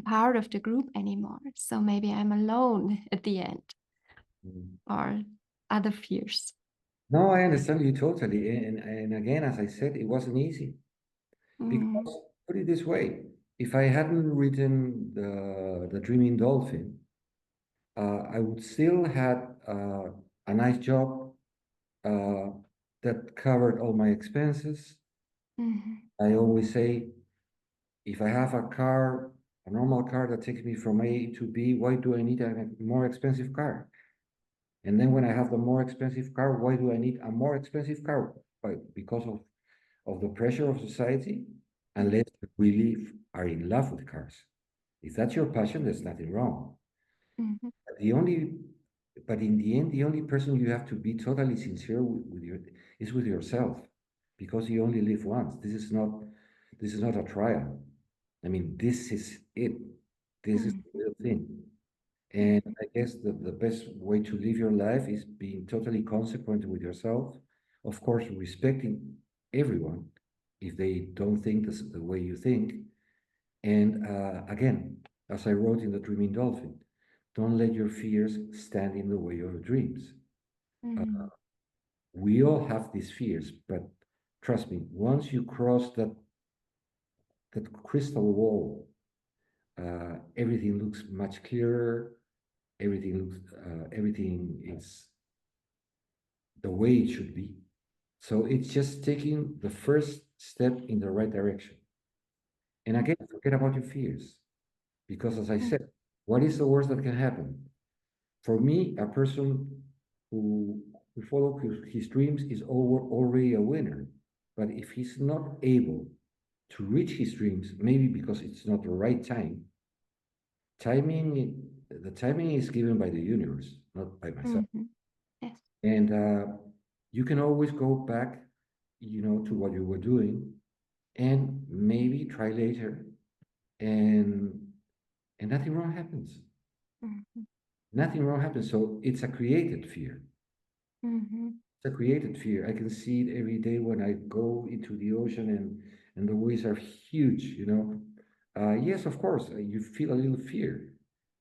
part of the group anymore. So maybe I'm alone at the end, Mm. or other fears. No, I understand you totally. And again, as I said, it wasn't easy. Mm, Because put it this way, if I hadn't written the Dreaming Dolphin, I would still had a nice job uh, that covered all my expenses. mhm, I always say, if I have a car, a normal car that takes me from A to B, why do I need a more expensive car? And then when I have the more expensive car, why do I need a more expensive car? Because of the pressure of society, unless you really are in love with cars. If that's your passion, there's nothing wrong. Mm-hmm. But the only, but in the end, the only person you have to be totally sincere is with yourself, because you only live once. This is not a trial. I mean, this is it. This is Mm-hmm. the real thing. And I guess the best way to live your life is being totally consequent with yourself. Of course, respecting everyone if they don't think the way you think. And again, as I wrote in The Dreaming Dolphin, don't let your fears stand in the way of your dreams. Mm-hmm. We all have these fears, but trust me, once you cross that crystal wall, everything looks much clearer. Everything is the way it should be. So it's just taking the first step in the right direction. And again, forget about your fears. Because as I said, what is the worst that can happen? For me, a person who, who follows his dreams is already a winner. But if he's not able to reach his dreams, maybe because it's not the right time, the timing is given by the universe, not by myself. Mm-hmm. Yes. And you can always go back, to what you were doing and maybe try later, and nothing wrong happens. Mm-hmm. Nothing wrong happens. So it's a created fear. Mm-hmm. It's a created fear. I can see it every day when I go into the ocean and the waves are huge. Yes, of course, you feel a little fear.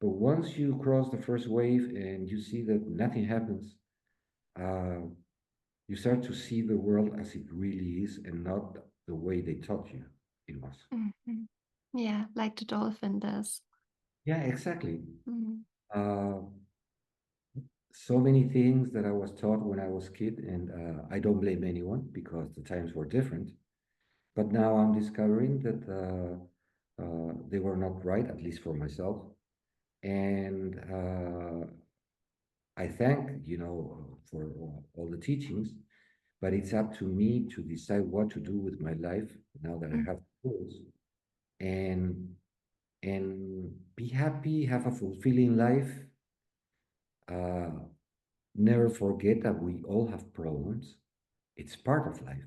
But once you cross the first wave and you see that nothing happens, uh, you start to see the world as it really is and not the way they taught you it was. Mm-hmm. Yeah, like the dolphin does. Yeah, exactly. Mm-hmm. Uh, so many things that I was taught when I was kid, and I don't blame anyone because the times were different. But now I'm discovering that they were not right, at least for myself. And I thank, for all the teachings, but it's up to me to decide what to do with my life now that I have tools, and be happy, have a fulfilling life. Uh, Never forget that we all have problems. It's part of life.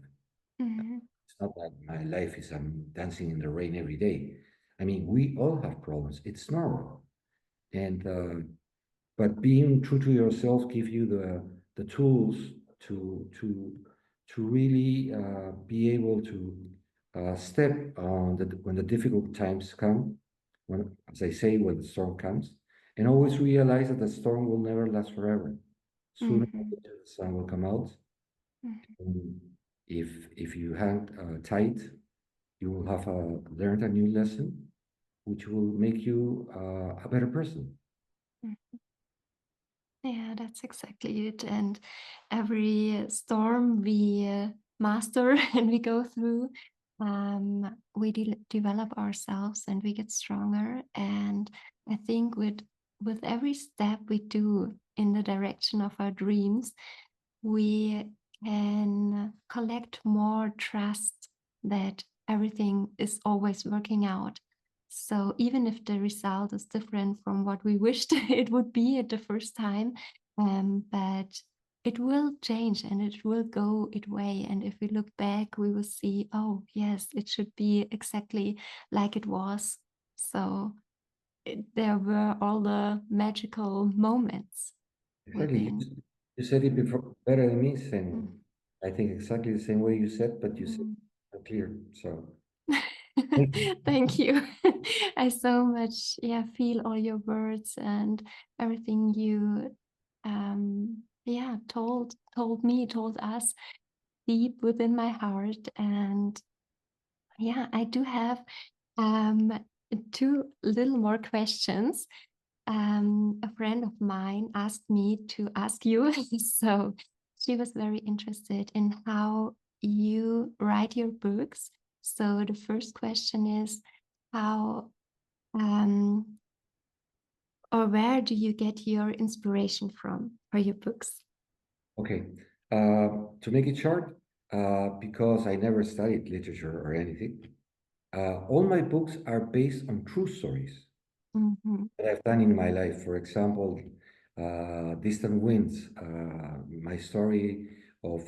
Mm-hmm. It's not that my life is I'm dancing in the rain every day. I mean, we all have problems. It's normal. And but being true to yourself give you the tools to really be able to step on when the difficult times come, when, as I say, when the storm comes, and always realize that the storm will never last forever. Sooner or Mm-hmm. later, the sun will come out. Mm-hmm. And if you hang tight, you will have learned a new lesson, which will make you a better person. Yeah, that's exactly it. And every storm we master and we go through, we develop ourselves and we get stronger. And I think with every step we do in the direction of our dreams, we can collect more trust that everything is always working out. So even if the result is different from what we wished it would be at the first time, but it will change and it will go its way. And if we look back, we will see, oh, yes, it should be exactly like it was. So there were all the magical moments Exactly. within. You said it before better than me, Mm. saying I think exactly the same way you said, but you said Mm. it clear. So thank you. Thank you. I so much feel all your words and everything you told us deep within my heart. And I do have um two little more questions. A friend of mine asked me to ask you, so she was very interested in how you write your books. So the first question is how um, or where do you get your inspiration from for your books? Okay. To make it short, because I never studied literature or anything, all my books are based on true stories Mm-hmm. that I've done in my life. For example, Distant Winds, my story of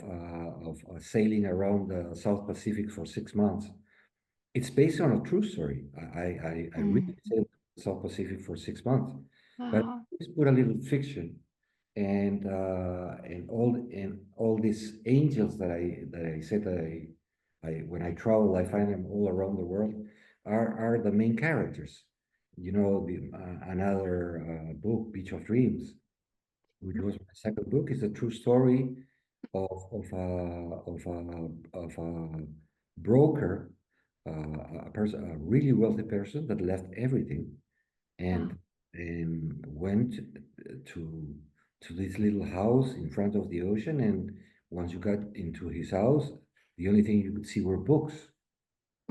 sailing around the South Pacific for 6 months. It's based on a true story. I really Mm. sailed the South Pacific for 6 months, but Wow. I always put a little fiction and all these angels that I said that I when I travel I find them all around the world are the main characters. You know, another book, Beach of Dreams, which was my second book, is a true story of a broker, a person, a really wealthy person that left everything Wow. and went to to this little house in front of the ocean. And once you got into his house, the only thing you could see were books.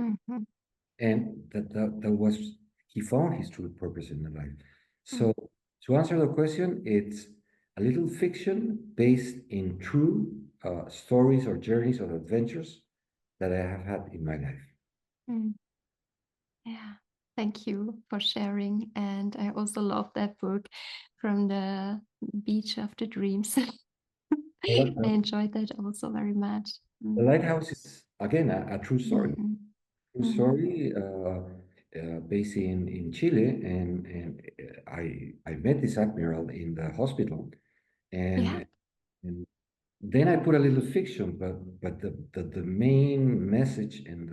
Mm-hmm. And that was, he found his true purpose in the life. Mm. So to answer the question, it's a little fiction based in true stories or journeys or adventures that I have had in my life. Mm. Yeah. Thank you for sharing. And I also love that book, From the Beach of the Dreams. The I Lighthouse, enjoyed that also very much. the Mm. Lighthouse is again a true story. Mm-hmm. True Mm-hmm. story, based in Chile, and I met this admiral in the hospital, Yeah. and then I put a little fiction, but the main message and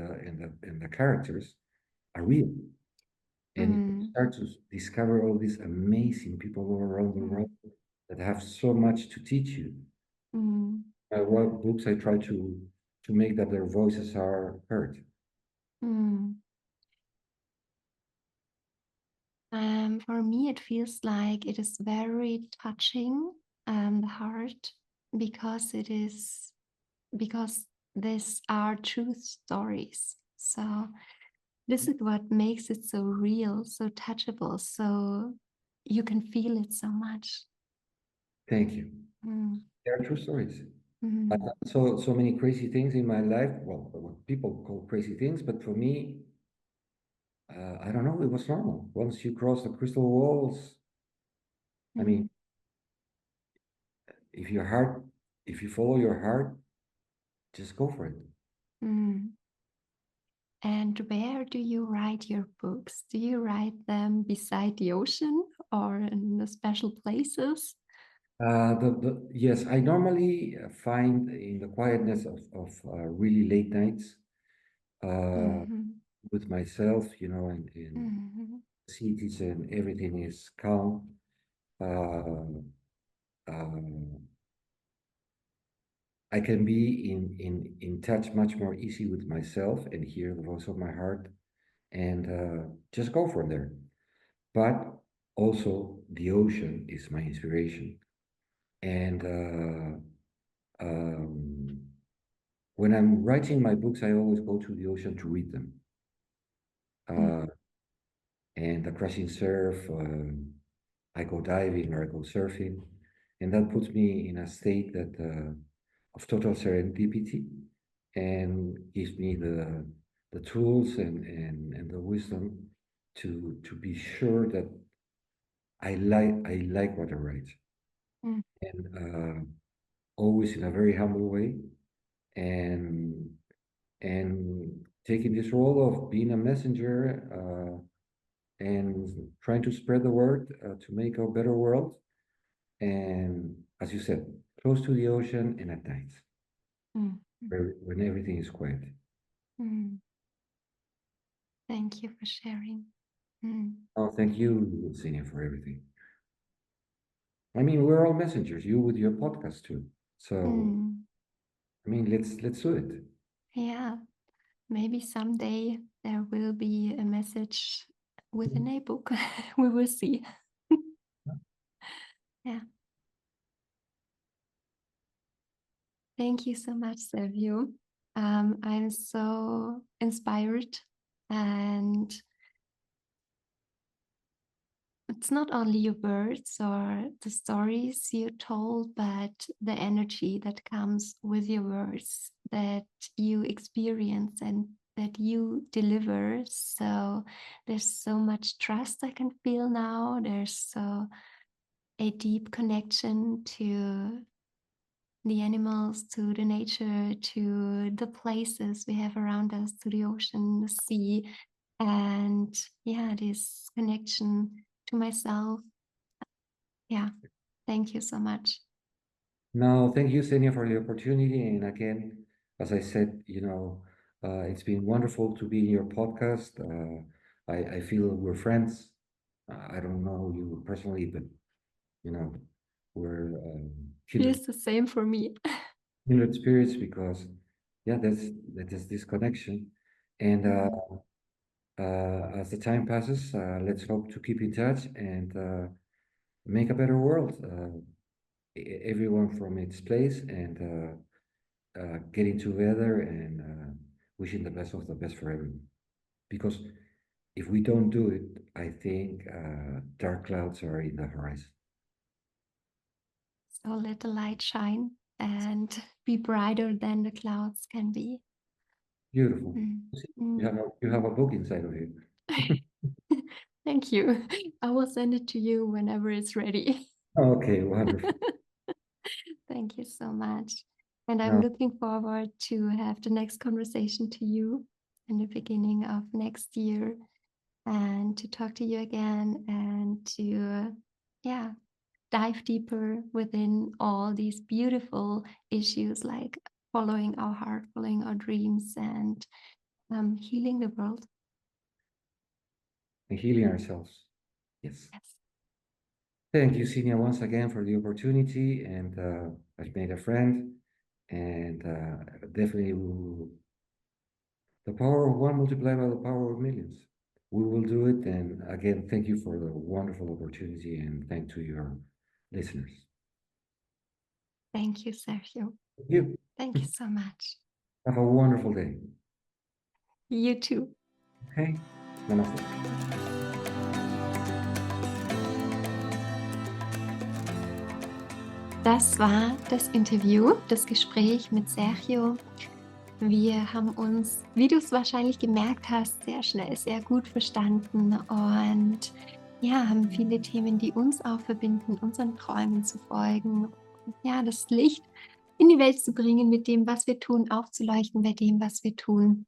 the characters are real, and you Mm. start to discover all these amazing people all around the world Mm. that have so much to teach you. Mm. I write books, I try to make that their voices are heard. Mm. For me, it feels like it is very touching, the heart, because it is because these are true stories. So this is what makes it so real, so touchable, so you can feel it so much. Thank you. Mm. They are true stories. I've Mm. done so many crazy things in my life. Well, what people call crazy things, but for me, I don't know. It was normal. Once you cross the crystal walls, I mean, Mm. if your heart, if you follow your heart, just go for it. Mm. And where do you write your books? Do you write them beside the ocean or in the special places? Yes, I normally find in the quietness of really late nights uh, Mm-hmm. with myself, you know, and Mm-hmm. cities and everything is calm. Uh, um, I can be in touch much more easy with myself and hear the voice of my heart and just go from there. But also, the ocean is my inspiration. And when I'm writing my books, I always go to the ocean to read them. Uh, and the crashing surf, I go diving or I go surfing, and that puts me in a state that of total serendipity and gives me the tools and the wisdom to be sure that I like what I write, Mm-hmm. and always in a very humble way, and and taking this role of being a messenger and trying to spread the word to make a better world. And as you said, close to the ocean and at night, Mm-hmm. where when everything is quiet. Mm. Thank you for sharing. Mm. Oh, thank you, Xenia, for everything. I mean, we're all messengers. You with your podcast too. So, Mm. I mean, let's do it. Yeah, maybe someday there will be a message within a book. We will see. Yeah. Thank you so much, Sergio. I'm so inspired and it's not only your words or the stories you told, but the energy that comes with your words that you experience and that you deliver. So there's so much trust I can feel now. There's so a deep connection to the animals, to the nature, to the places we have around us, to the ocean, the sea, and yeah, this connection to myself. Yeah, thank you so much. No, thank you, Senia, for the opportunity. And again, as I said, it's been wonderful to be in your podcast. I feel we're friends. I don't know you personally, but you know, we're It kindred, is the same for me. kindred spirits because, yeah, that is this connection. And as the time passes, let's hope to keep in touch and make a better world. Everyone from its place and getting together and wishing the best of the best for everyone. Because if we don't do it, I think dark clouds are in the horizon. So let the light shine and be brighter than the clouds can be. Beautiful. Mm. See, You have Mm. a book inside of you. Thank you. I will send it to you whenever it's ready. Okay, wonderful. Thank you so much. And I'm No, looking forward to have the next conversation to you in the beginning of next year and to talk to you again and to, yeah, dive deeper within all these beautiful issues like following our heart, following our dreams, and healing the world. and healing ourselves. Yes. Yes. Thank you, Senia, once again for the opportunity. And I've made a friend. And definitely the power of one multiplied by the power of millions. We will do it. And again, thank you for the wonderful opportunity and thank to your listeners. Thank you, Sergio. Thank you. Thank you so much. Have a wonderful day. You too. Okay? Namaste. Das war das Interview, das Gespräch mit Sergio. Wir haben uns, wie du es wahrscheinlich gemerkt hast, sehr schnell, sehr gut verstanden und ja, haben viele Themen, die uns auch verbinden, unseren Träumen zu folgen. Ja, das Licht in die Welt zu bringen mit dem, was wir tun, aufzuleuchten bei dem, was wir tun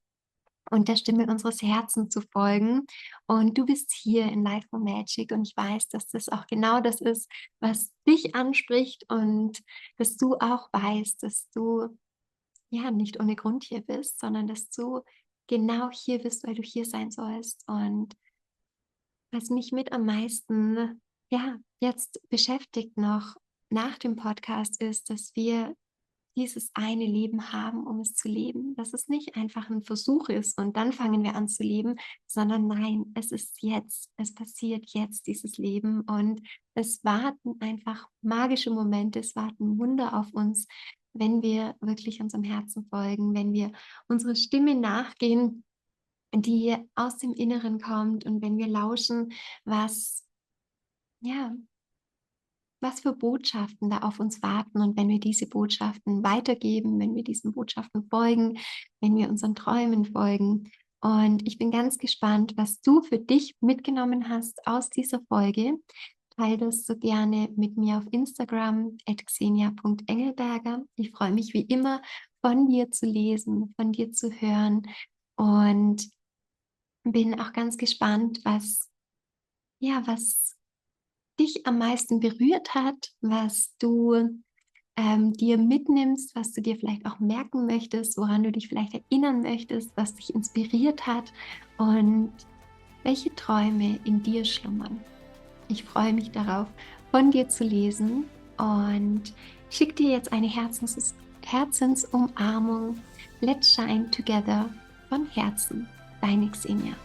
und der Stimme unseres Herzens zu folgen. Und du bist hier in Lightful Magic und ich weiß, dass das auch genau das ist, was dich anspricht und dass du auch weißt, dass du ja nicht ohne Grund hier bist, sondern dass du genau hier bist, weil du hier sein sollst. Und was mich mit am meisten ja jetzt beschäftigt noch nach dem Podcast ist, dass wir dieses eine Leben haben, um es zu leben. Dass es nicht einfach ein Versuch ist und dann fangen wir an zu leben, sondern nein, es ist jetzt, es passiert jetzt dieses Leben und es warten einfach magische Momente, es warten Wunder auf uns, wenn wir wirklich unserem Herzen folgen, wenn wir unsere Stimme nachgehen, die aus dem Inneren kommt und wenn wir lauschen, was ja, was für Botschaften da auf uns warten und wenn wir diese Botschaften weitergeben, wenn wir diesen Botschaften folgen, wenn wir unseren Träumen folgen. Und ich bin ganz gespannt, was du für dich mitgenommen hast aus dieser Folge. Teile das so gerne mit mir auf Instagram @xenia.engelberger. Ich freue mich wie immer, von dir zu lesen, von dir zu hören und bin auch ganz gespannt, was dich am meisten berührt hat, was du dir mitnimmst, was du dir vielleicht auch merken möchtest, woran du dich vielleicht erinnern möchtest, was dich inspiriert hat und welche Träume in dir schlummern. Ich freue mich darauf, von dir zu lesen und schicke dir jetzt eine Herzensumarmung. Let's shine together von Herzen. Deine Xenia.